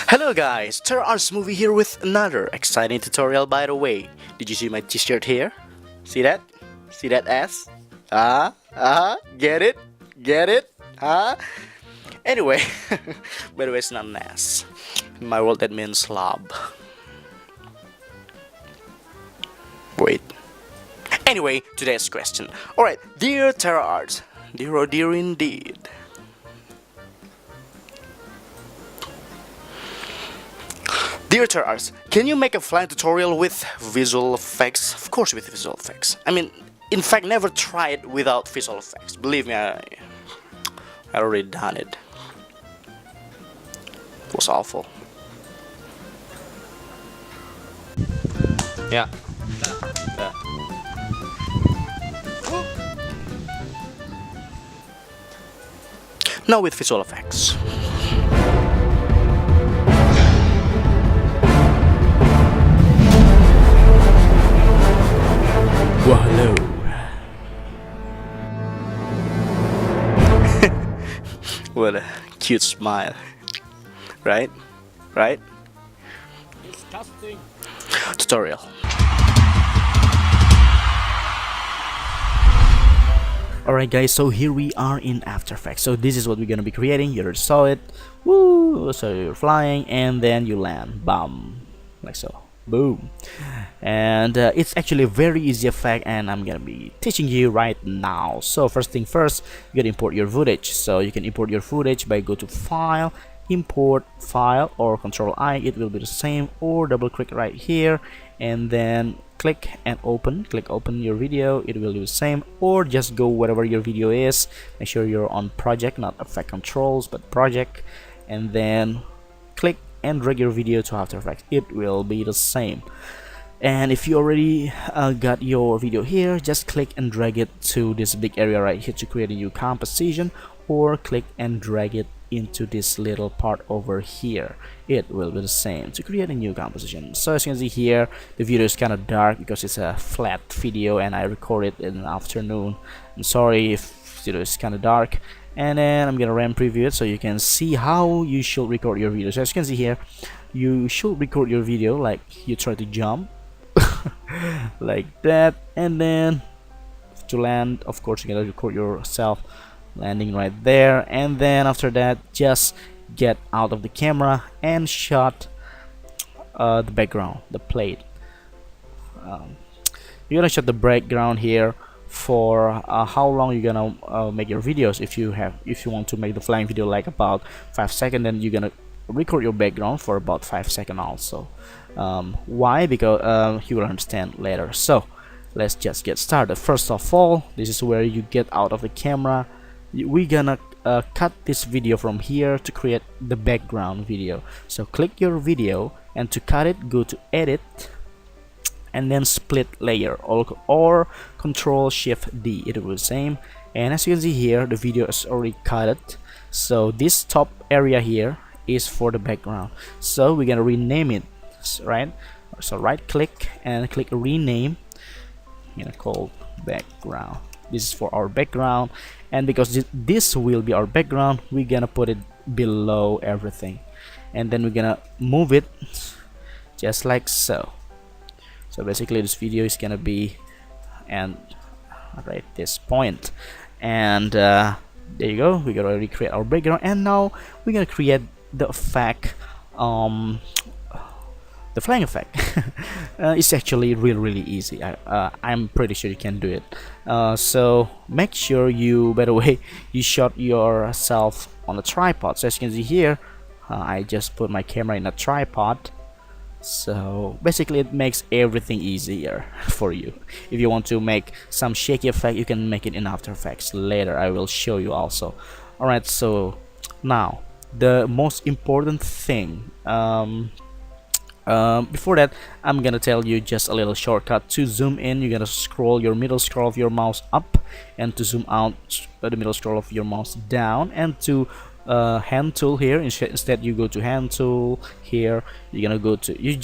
Hello guys, Terra's movie here with another exciting tutorial. By the way, did you see my t-shirt here? See that? See that ass? Get it? Get it? Anyway, by the way, it's not an ass. In my world that means slob. Wait. Anyway, today's question. Alright, dear Terra Arts, dear oh dear indeed. Dear Terra Arts, can you make a flying tutorial with visual effects? Of course with visual effects. I mean, in fact, never try it without visual effects. Believe me, I already done it. It was awful. Yeah. Now with visual effects. Well, hello. What a cute smile. Right? Right? Disgusting. Tutorial. Alright guys, so here we are in After Effects. So this is what we're gonna be creating. You already saw it. Woo! So you're flying and then you land. Bam! Like so. Boom. And it's actually a very easy effect, and I'm gonna be teaching you right now. So first thing first, you gotta import your footage. So you can import your footage by go to File, Import File, or Control I. It will be the same, or double click right here and then click and open. Click open your video. It will do the same, or just go whatever your video is. Make sure you're on project, not effect controls, but project, and then click and drag your video to After Effects. It will be the same. And if you already got your video here, just click and drag it to this big area right here to create a new composition, or click and drag it into this little part over here. It will be the same to create a new composition. So as you can see here, the video is kind of dark because it's a flat video and I record it in the afternoon. I'm sorry if it is kind of dark. And then I'm gonna RAM preview it so you can see how you should record your video. So as you can see here, you should record your video like you try to jump like that, and then to land, of course, you're gonna record yourself landing right there, and then after that just get out of the camera and shot the background, the plate. You're gonna shot the background here for how long you're gonna make your videos. If you want to make the flying video like about 5 seconds, then you're gonna record your background for about 5 seconds also. Why? Because you will understand later. So let's just get started. First of all, this is where you get out of the camera. We're gonna cut this video from here to create the background video. So click your video, and to cut it, go to edit and then split layer, or Control Shift D. It will be the same. And as you can see here, the video is already cut. So this top area here is for the background. So we're gonna rename it, right? So right click and click rename. I'm gonna call background. This is for our background, and because this will be our background, we're gonna put it below everything, and then we're gonna move it just like so. So basically this video is gonna be and right this point, and there you go. We're gonna recreate our background, and now we're gonna create the effect, the flying effect. It's actually really easy. I'm pretty sure you can do it. So make sure you, by the way, you shot yourself on a tripod. So as you can see here, I just put my camera in a tripod. So basically it makes everything easier for you. If you want to make some shaky effect, you can make it in After Effects later. I will show you also. Alright, so now the most important thing, before that, I'm gonna tell you just a little shortcut. To zoom in, you're gonna scroll your middle scroll of your mouse up, and to zoom out, the middle scroll of your mouse down, and to hand tool here, instead you go to hand tool here. You're gonna go to, you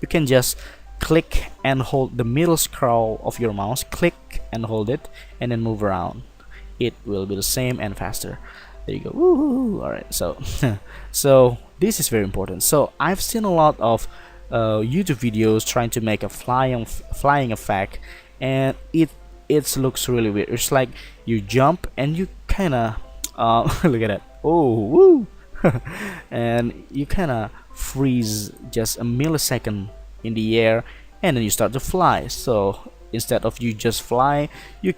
can just click and hold the middle scroll of your mouse, click and hold it, and then move around. It will be the same and faster. There you go. Woo! All right. So, so this is very important. So I've seen a lot of YouTube videos trying to make a flying effect, and it looks really weird. It's like you jump and you kind of look at that. Oh, woo! And you kind of freeze just a millisecond in the air, and then you start to fly. So instead of you just fly, you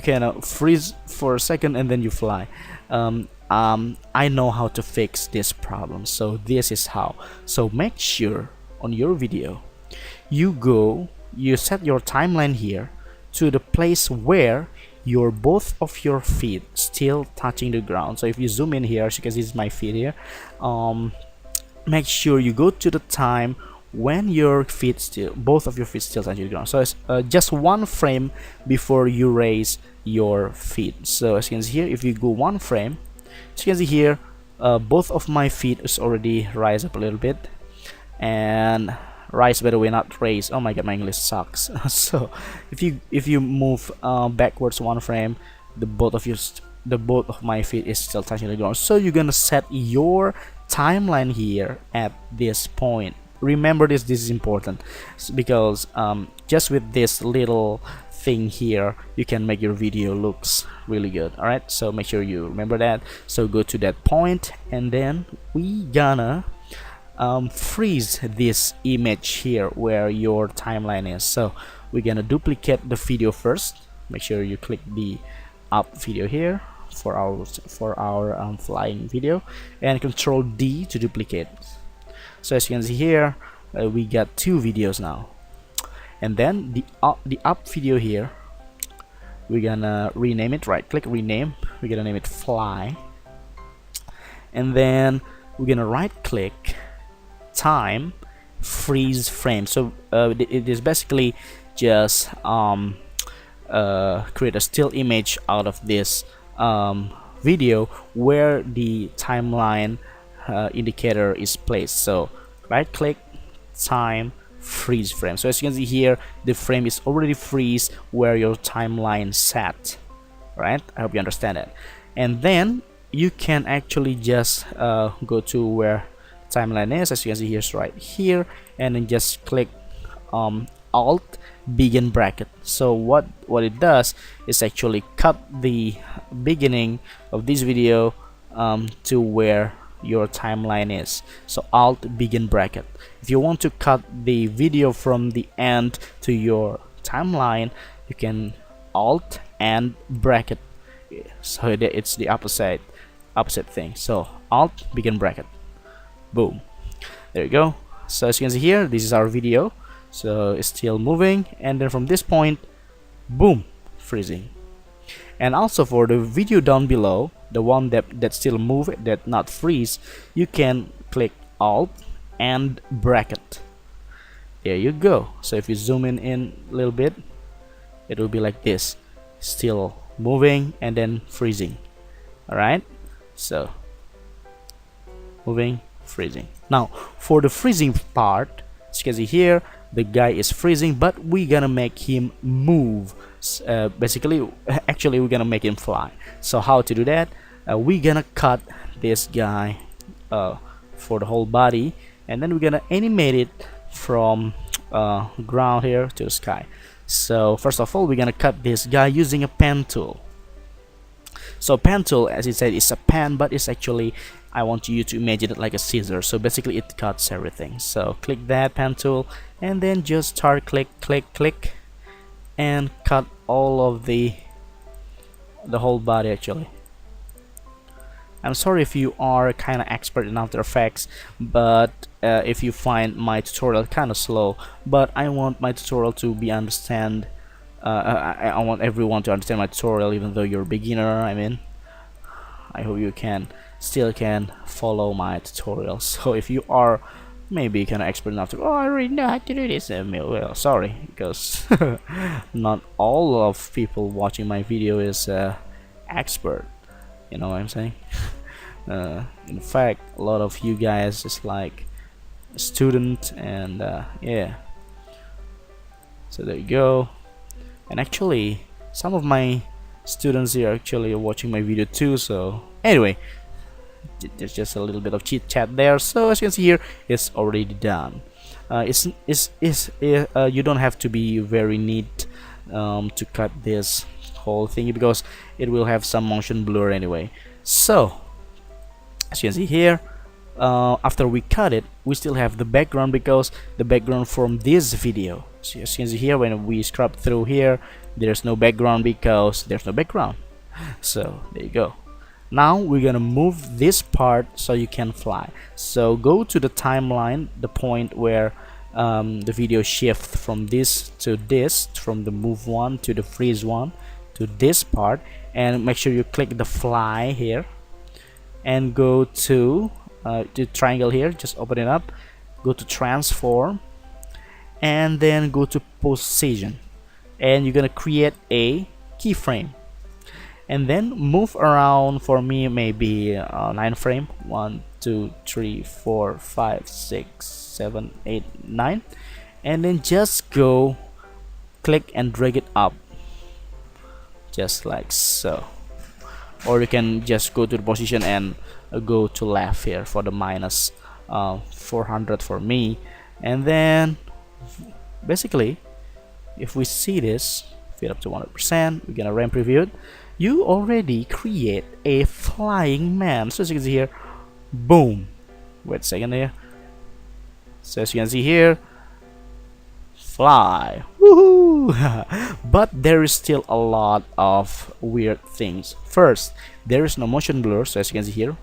kind of freeze for a second and then you fly. I know how to fix this problem, so this is how. So make sure on your video you set your timeline here to the place where your both of your feet still touching the ground. So if you zoom in here, as you can see, this is my feet here. Make sure you go to the time when your feet still, both of your feet still touching the ground. So it's just one frame before you raise your feet. So as you can see here, if you go one frame, as you can see here, both of my feet is already rise up a little bit, and rise, by the way, not raise. Oh my god, my English sucks. So if you move backwards one frame, the both of my feet is still touching the ground. So you're gonna set your timeline here at this point. Remember this is important, because just with this little thing here, you can make your video looks really good. All right, so make sure you remember that. So go to that point, and then we gonna freeze this image here where your timeline is. So we're gonna duplicate the video first. Make sure you click the up video here for our flying video, and Control D to duplicate. So as you can see here, we got two videos now. And then the up video here, we're gonna rename it. Right click, rename. We're gonna name it fly, and then we're gonna right click, time, freeze frame. So it is basically just create a still image out of this video where the timeline indicator is placed. So right click, time, freeze frame. So as you can see here, the frame is already freeze where your timeline sat. Right, I hope you understand that. And then you can actually just go to where timeline is, as you can see here, right here, and then just click alt begin bracket. So what it does is actually cut the beginning of this video to where your timeline is. So alt begin bracket. If you want to cut the video from the end to your timeline, you can alt and bracket. So it's the opposite thing. So alt begin bracket, boom, there you go. So as you can see here, this is our video. So it's still moving, and then from this point, boom, freezing. And also for the video down below, the one that still move, that not freeze, you can click alt and bracket. There you go. So if you zoom in a little bit, it will be like this, still moving and then freezing. All right, so moving, freezing. Now for the freezing part, as you can see here, the guy is freezing, but we're gonna make him move. Basically, actually, we're gonna make him fly. So how to do that? We're gonna cut this guy for the whole body, and then we're gonna animate it from ground here to the sky. So first of all, we're gonna cut this guy using a pen tool. So pen tool, as it said, is a pen, but it's actually, I want you to imagine it like a scissor. So basically it cuts everything. So click that pen tool, and then just start click, and cut all of the whole body. Actually, I'm sorry if you are kind of expert in After Effects, but if you find my tutorial kind of slow, but I want my tutorial to be understand. I want everyone to understand my tutorial, even though you're a beginner. I mean, I hope you still can follow my tutorial. So if you are maybe kind of expert enough to, oh, I already know how to do this, well, sorry, because not all of people watching my video is expert, you know what I'm saying. In fact, a lot of you guys is like a student, and yeah, so there you go. And actually, some of my students here actually watching my video too. So anyway, there's just a little bit of chit chat there. So as you can see here, it's already done. You don't have to be very neat to cut this whole thingy, because it will have some motion blur anyway. So as you can see here, after we cut it, we still have the background, because the background from this video. So as you can see here, when we scrub through here, there's no background because there's no background. So there you go. Now we're gonna move this part so you can fly. So go to the timeline, the point where the video shifts from this to this, from the move one to the freeze one to this part, and make sure you click the fly here and go to the triangle here, just open it up, go to transform, and then go to position, and you're gonna create a keyframe, and then move around. For me, maybe 9 frame, 1 2 3 4 5 6 7 8 9, and then just go click and drag it up just like so. Or you can just go to the position and go to left here for the minus 400 for me. And then basically, if we see this, fit up to 100%, we're gonna ramp preview it. You already create a flying man. So as you can see here, boom. Wait a second here. So as you can see here, fly. Woohoo! But there is still a lot of weird things. First, there is no motion blur. So as you can see here,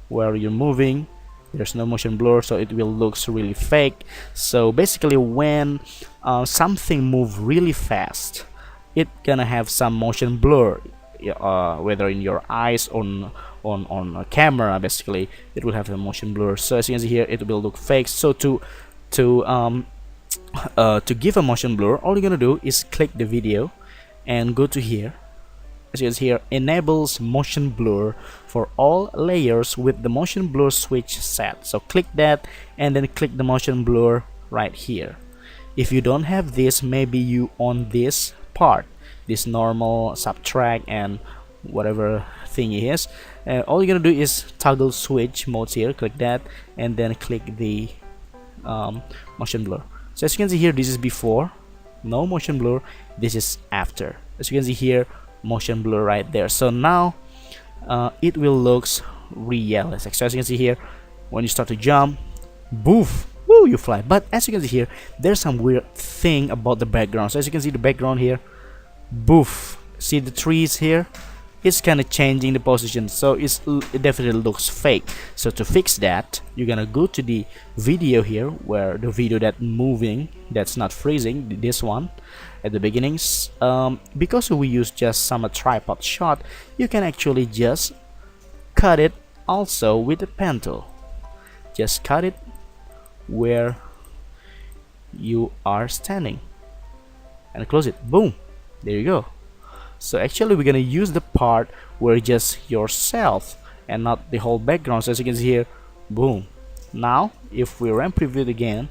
where you're moving, there's no motion blur, so it will looks really fake. So basically, when something move really fast, it gonna have some motion blur, whether in your eyes on a camera. Basically, it will have a motion blur. So as you can see here, it will look fake. So to give a motion blur, all you're gonna do is click the video and go to here. As you can see here, enables motion blur for all layers with the motion blur switch set. So click that and then click the motion blur right here. If you don't have this, maybe you on this part, this normal, subtract, and whatever thing it is, all you're gonna do is toggle switch modes here, click that, and then click the motion blur. So as you can see here, this is before, no motion blur. This is after. As you can see here, motion blur right there. So now it will looks realistic. So as you can see here, when you start to jump, boof, woo, you fly. But as you can see here, there's some weird thing about the background. So as you can see the background here, boof, see the trees here, it's kind of changing the position, so it definitely looks fake. So to fix that, you're gonna go to the video here, where the video that moving, that's not freezing, this one at the beginnings. Because we use just some tripod shot, you can actually just cut it also with a pen tool. Just cut it where you are standing and close it. Boom, there you go. So actually we're gonna use the part where just yourself and not the whole background. So as you can see here, boom. Now if we ramp preview it again,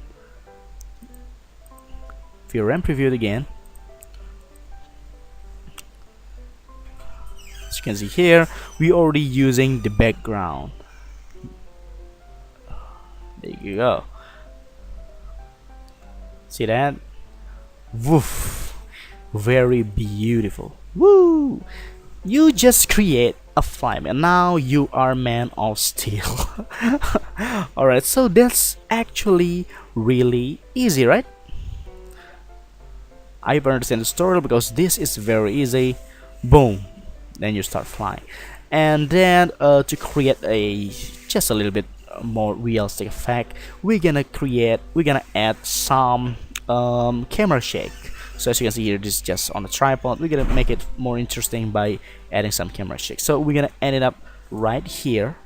as you can see here, we already using the background. There you go. See that? Woof, very beautiful. Woo! You just create a flyman. Now you are man of steel. Alright, so that's actually really easy, right? I understand the story, because this is very easy. Boom, then you start flying. And then to create just a little bit more realistic effect, we're gonna add some camera shake. So as you can see here, this is just on a tripod. We're gonna make it more interesting by adding some camera shake. So we're gonna end it up right here.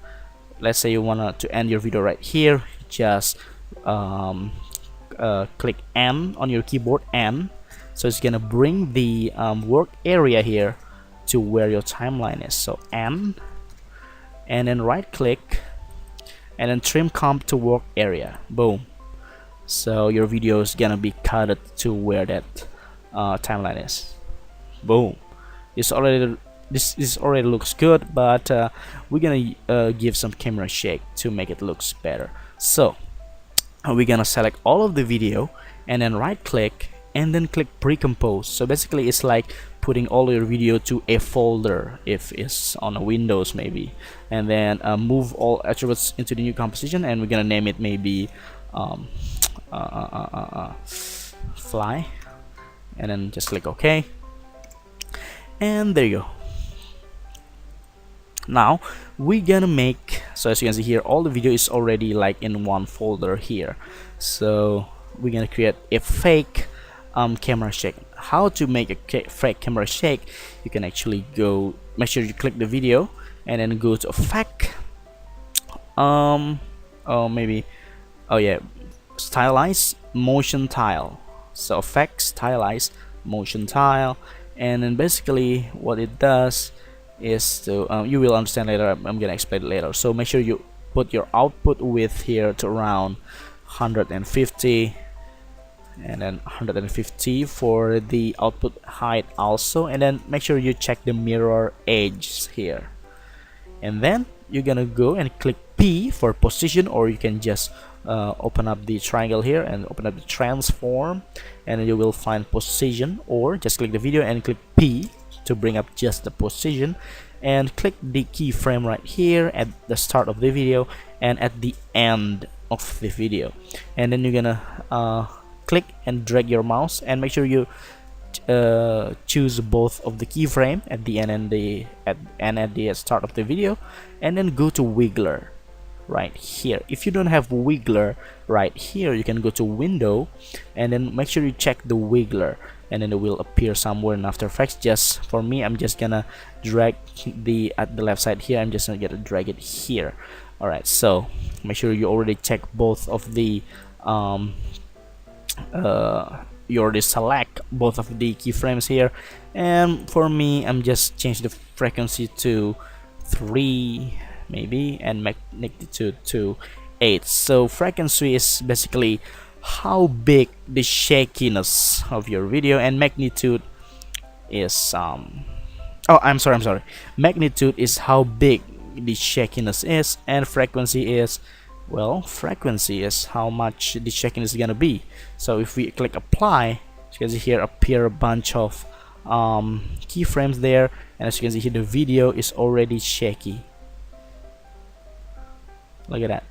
Let's say you want to end your video right here. Just click N on your keyboard, N. So it's gonna bring the work area here to where your timeline is. So N, and then right click, and then trim comp to work area. Boom. So your video is gonna be cut to where that timeline is. Boom. it's already this already looks good, but we're gonna give some camera shake to make it looks better. So we're gonna select all of the video and then right click and then click pre-compose. So basically it's like putting all your video to a folder if it's on a Windows maybe, and then move all attributes into the new composition, and we're gonna name it maybe fly, and then just click OK, and there you go. Now we're gonna make, so as you can see here, all the video is already like in one folder here. So we're gonna create a fake camera shake. How to make a fake camera shake? You can actually go, make sure you click the video and then go to Effect, maybe, oh yeah, stylize motion tile. So Effect, stylize motion tile, and then basically what it does is to you will understand later. I'm gonna explain it later. So make sure you put your output width here to around 150, and then 150 for the output height also, and then make sure you check the mirror edge here, and then you're gonna go and click P for position, or you can just open up the triangle here and open up the transform, and you will find position, or just click the video and click P to bring up just the position, and click the keyframe right here at the start of the video and at the end of the video, and then you're gonna click and drag your mouse and make sure you choose both of the keyframe at the end and at the start of the video, and then go to wiggler right here. If you don't have wiggler right here, you can go to window and then make sure you check the wiggler, and then it will appear somewhere in After Effects. Just for me, I'm just gonna drag the at the left side here. I'm just gonna drag it here. Alright, so make sure you already check both of the you already select both of the keyframes here, and for me I'm just change the frequency to 3 maybe, and magnitude to 8. So frequency is basically how big the shakiness of your video, and magnitude is oh, I'm sorry, magnitude is how big the shakiness is, and frequency is, well, frequency is how much the shakiness is gonna be. So if we click apply, as you can see here appear a bunch of keyframes there, and as you can see here the video is already shaky. Look at that.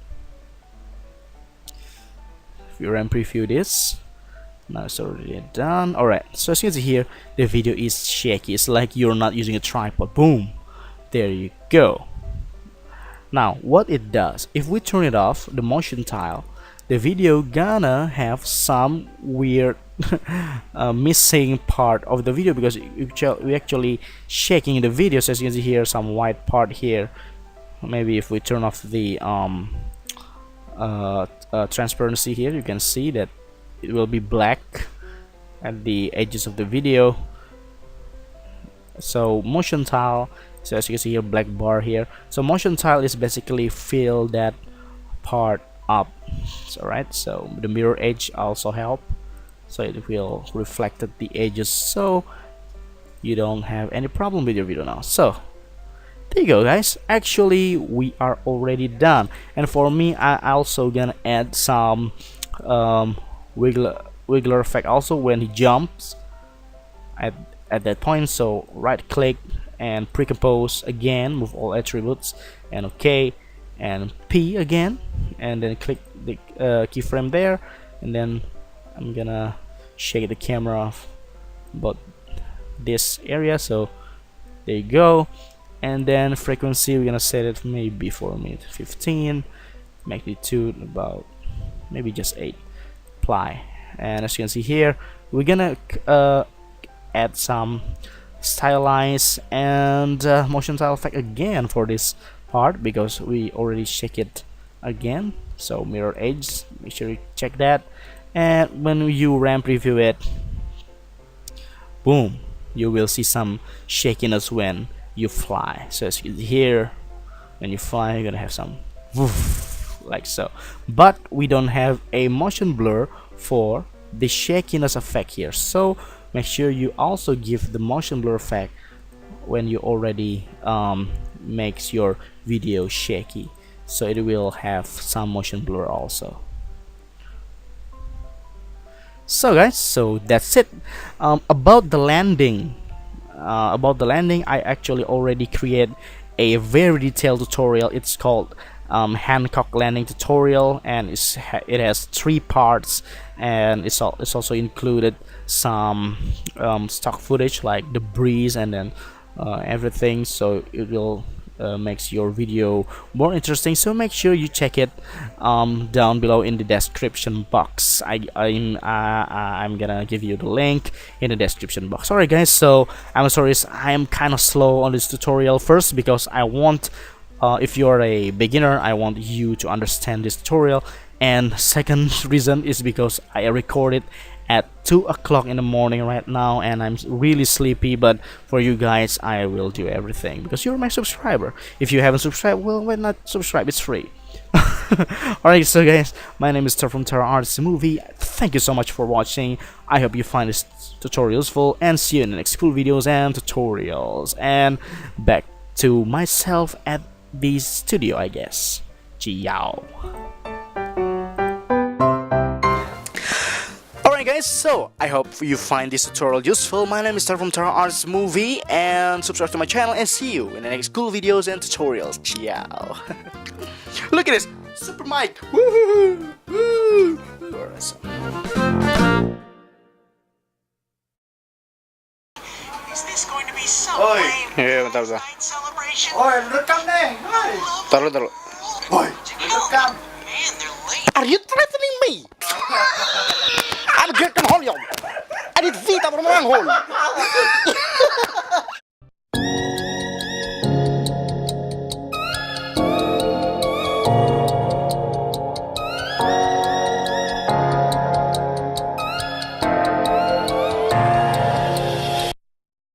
If you run preview this, now it's already done. Alright, so as you can see here the video is shaky. It's like you're not using a tripod. Boom, there you go. Now what it does, if we turn it off, the motion tile, the video gonna have some weird missing part of the video, because we actually shaking the video. So as you can see here, some white part here. Maybe if we turn off the transparency here, you can see that it will be black at the edges of the video. So motion tile, so as you can see here, black bar here. So motion tile is basically fill that part up. Alright, so the mirror edge also help, so it will reflect at the edges, so you don't have any problem with your video now. So there you go, guys. Actually we are already done, and for me I also gonna add some wiggler effect also when he jumps at that point. So right click and pre-compose again, move all attributes, and OK, and P again, and then click the keyframe there, and then I'm gonna shake the camera about this area. So there you go. And then frequency, we're gonna set it maybe for me 15, magnitude about maybe just 8, apply. And as you can see here, we're gonna add some stylize and motion tile effect again for this part, because we already shake it again. So mirror edge, make sure you check that, and when you ramp preview it, boom, you will see some shakiness when you fly. So as you can see here, when you fly, you're gonna have some woof, like so. But we don't have a motion blur for the shakiness effect here, so make sure you also give the motion blur effect when you already makes your video shaky, so it will have some motion blur also. So guys, so that's it. About the landing, I actually already create a very detailed tutorial. It's called Hancock landing tutorial, and it has 3 parts, and it's also included some stock footage like the breeze and then everything, so it will makes your video more interesting. So make sure you check it down below in the description box. I'm gonna give you the link in the description box. Alright guys, so I'm sorry I'm kind of slow on this tutorial. First, because I want if you're a beginner, I want you to understand this tutorial, and second reason is because I record it at 2 o'clock in the morning right now, and I'm really sleepy. But for you guys, I will do everything because you're my subscriber. If you haven't subscribed, well, why not subscribe? It's free. Alright, so guys, my name is Trik from Terra Arts Movie. Thank you so much for watching. I hope you find this tutorial useful, and see you in the next cool videos and tutorials. And back to myself at the studio, I guess. Ciao. Alright guys, so I hope you find this tutorial useful. My name is Trik from Terra Arts Movie, and subscribe to my channel, and see you in the next cool videos and tutorials. Ciao. Look at this super mic. Woohoo! Woo! Is this going to be so Oi. lame? Yeah, bentar, bentar. Night celebration? Oi, rekam deh. Oi. Taruh. Oi, rekam. Man, they're late. Are you threatening me? I'm getting hold on. I need Vita from Manghole.